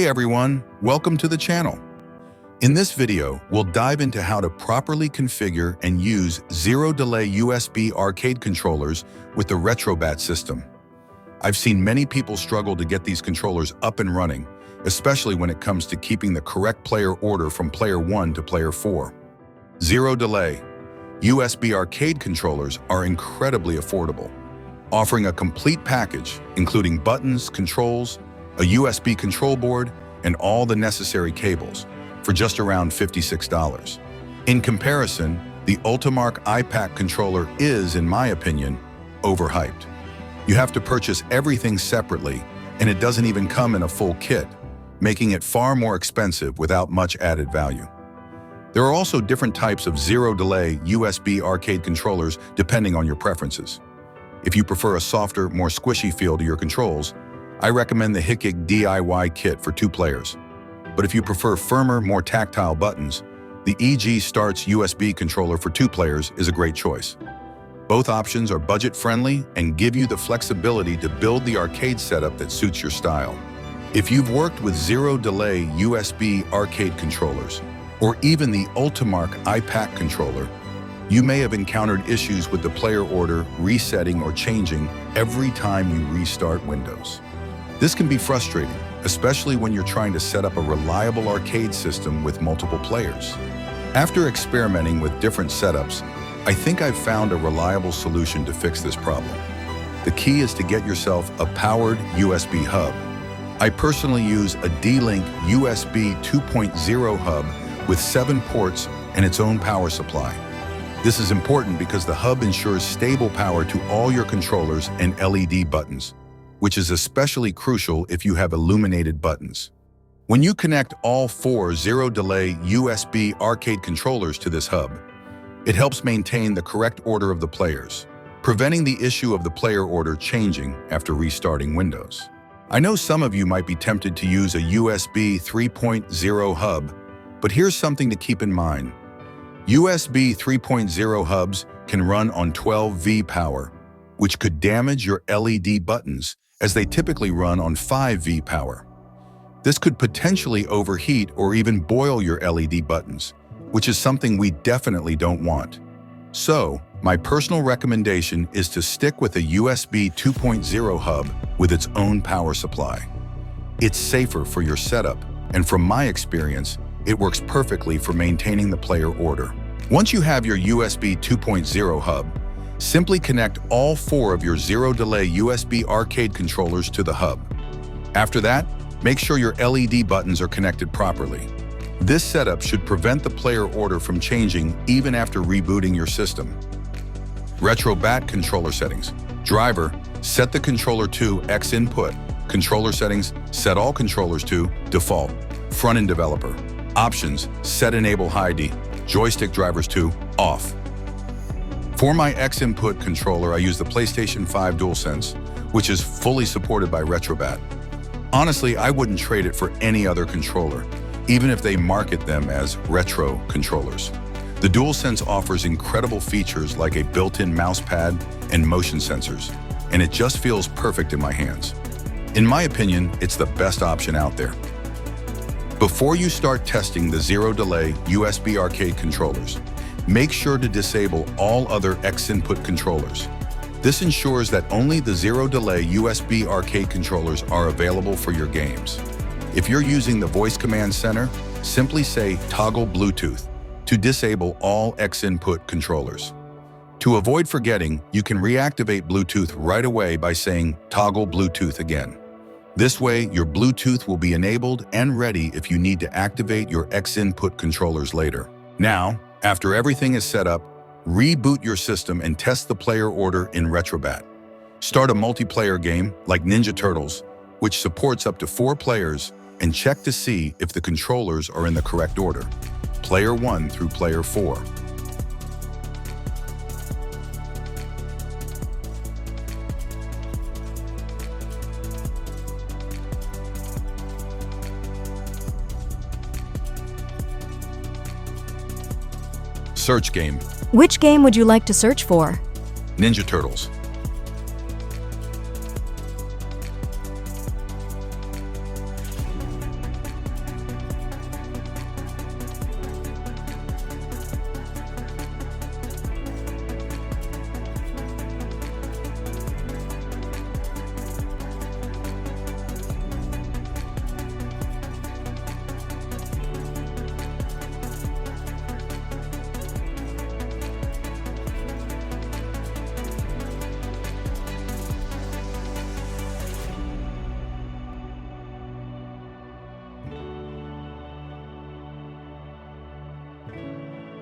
everyone, welcome to the channel. In this video, we'll dive into how to properly configure and use zero-delay USB arcade controllers with the RetroBat system. I've seen many people struggle to get these controllers up and running, especially when it comes to keeping the correct player order from player 1 to player 4. Zero-delay USB arcade controllers are incredibly affordable, offering a complete package including buttons, controls, a USB control board, and all the necessary cables for just around $56. In comparison, the Ultimarc iPac controller is, in my opinion, overhyped. You have to purchase everything separately, and it doesn't even come in a full kit, making it far more expensive without much added value. There are also different types of zero-delay USB arcade controllers depending on your preferences. If you prefer a softer, more squishy feel to your controls, I recommend the Hikig DIY kit for 2 players. But if you prefer firmer, more tactile buttons, the EG Starts USB controller for 2 players is a great choice. Both options are budget-friendly and give you the flexibility to build the arcade setup that suits your style. If you've worked with zero-delay USB arcade controllers, or even the Ultimarc iPac controller, you may have encountered issues with the player order resetting or changing every time you restart Windows. This can be frustrating, especially when you're trying to set up a reliable arcade system with multiple players. After experimenting with different setups, I think I've found a reliable solution to fix this problem. The key is to get yourself a powered USB hub. I personally use a D-Link USB 2.0 hub with 7 ports and its own power supply. This is important because the hub ensures stable power to all your controllers and LED buttons, which is especially crucial if you have illuminated buttons. When you connect all 4 zero-delay USB arcade controllers to this hub, it helps maintain the correct order of the players, preventing the issue of the player order changing after restarting Windows. I know some of you might be tempted to use a USB 3.0 hub, but here's something to keep in mind. USB 3.0 hubs can run on 12V power, which could damage your LED buttons as they typically run on 5V power. This could potentially overheat or even boil your LED buttons, which is something we definitely don't want. So, my personal recommendation is to stick with a USB 2.0 hub with its own power supply. It's safer for your setup, and from my experience, it works perfectly for maintaining the player order. Once you have your USB 2.0 hub, simply connect all 4 of your zero-delay USB arcade controllers to the hub. After that, make sure your LED buttons are connected properly. This setup should prevent the player order from changing even after rebooting your system. RetroBat controller settings. Driver, set the controller to XInput. Controller settings, set all controllers to default. Front-end developer. Options, set enable high-D. Joystick drivers to off. For my XInput controller, I use the PlayStation 5 DualSense, which is fully supported by RetroBat. Honestly, I wouldn't trade it for any other controller, even if they market them as retro controllers. The DualSense offers incredible features like a built-in mouse pad and motion sensors, and it just feels perfect in my hands. In my opinion, it's the best option out there. Before you start testing the zero-delay USB arcade controllers, make sure to disable all other XInput controllers. This ensures that only the zero-delay USB arcade controllers are available for your games. If you're using the voice command center, simply say toggle Bluetooth to disable all XInput controllers. To avoid forgetting, you can reactivate Bluetooth right away by saying toggle Bluetooth again. This way, your Bluetooth will be enabled and ready if you need to activate your XInput controllers later. Now, after everything is set up, reboot your system and test the player order in RetroBat. Start a multiplayer game like Ninja Turtles, which supports up to 4 players, and check to see if the controllers are in the correct order, player 1 through player 4. Search game. Which game would you like to search for? Ninja Turtles.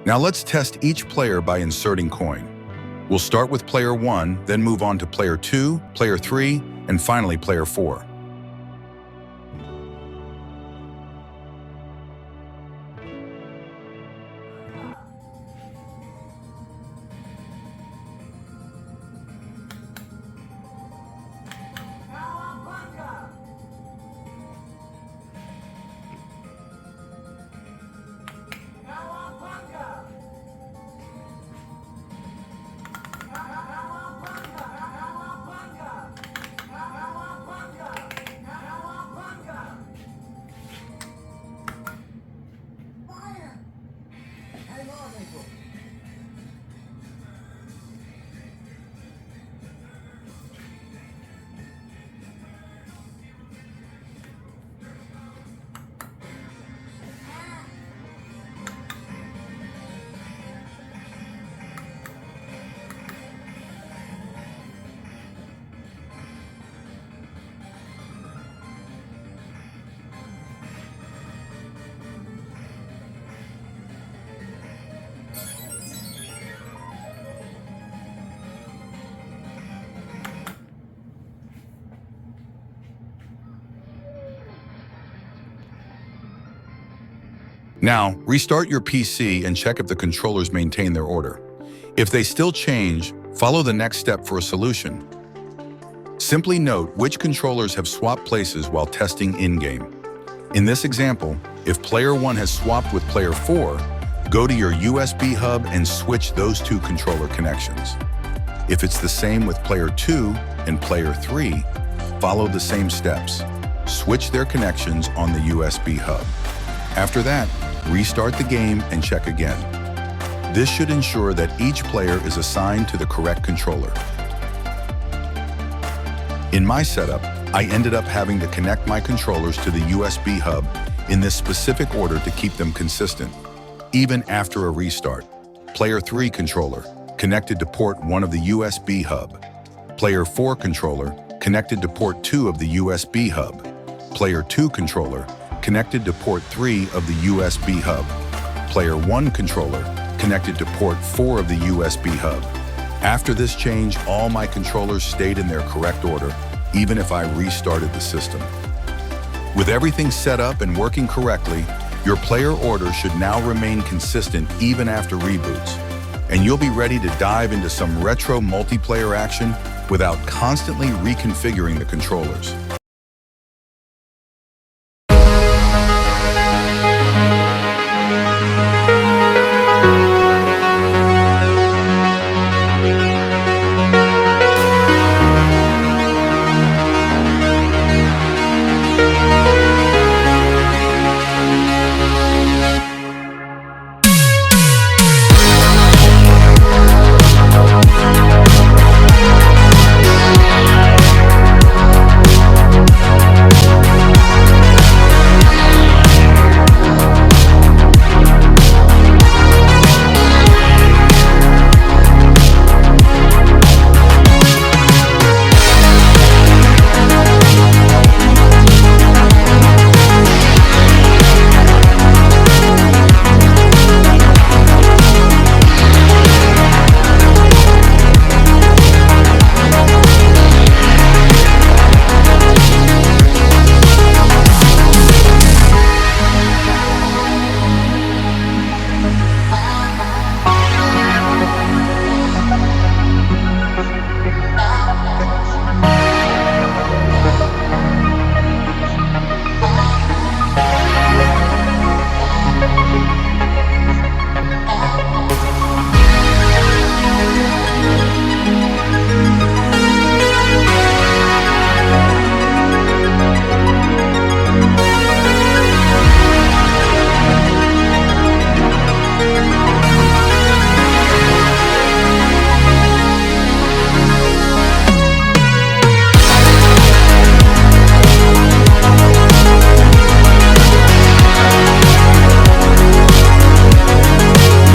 Now let's test each player by inserting coin. We'll start with player 1, then move on to player 2, player 3, and finally player 4. Now, restart your PC and check if the controllers maintain their order. If they still change, follow the next step for a solution. Simply note which controllers have swapped places while testing in-game. In this example, if player 1 has swapped with player 4, go to your USB hub and switch those two controller connections. If it's the same with player 2 and player 3, follow the same steps. Switch their connections on the USB hub. After that, restart the game and check again. This should ensure that each player is assigned to the correct controller. In my setup, I ended up having to connect my controllers to the USB hub in this specific order to keep them consistent. Even after a restart, player 3 controller connected to port 1 of the USB hub. Player 4 controller connected to port 2 of the USB hub. Player 2 controller connected to port 3 of the USB hub. Player 1 controller connected to port 4 of the USB hub. After this change, all my controllers stayed in their correct order, even if I restarted the system. With everything set up and working correctly, your player order should now remain consistent even after reboots, and you'll be ready to dive into some retro multiplayer action without constantly reconfiguring the controllers.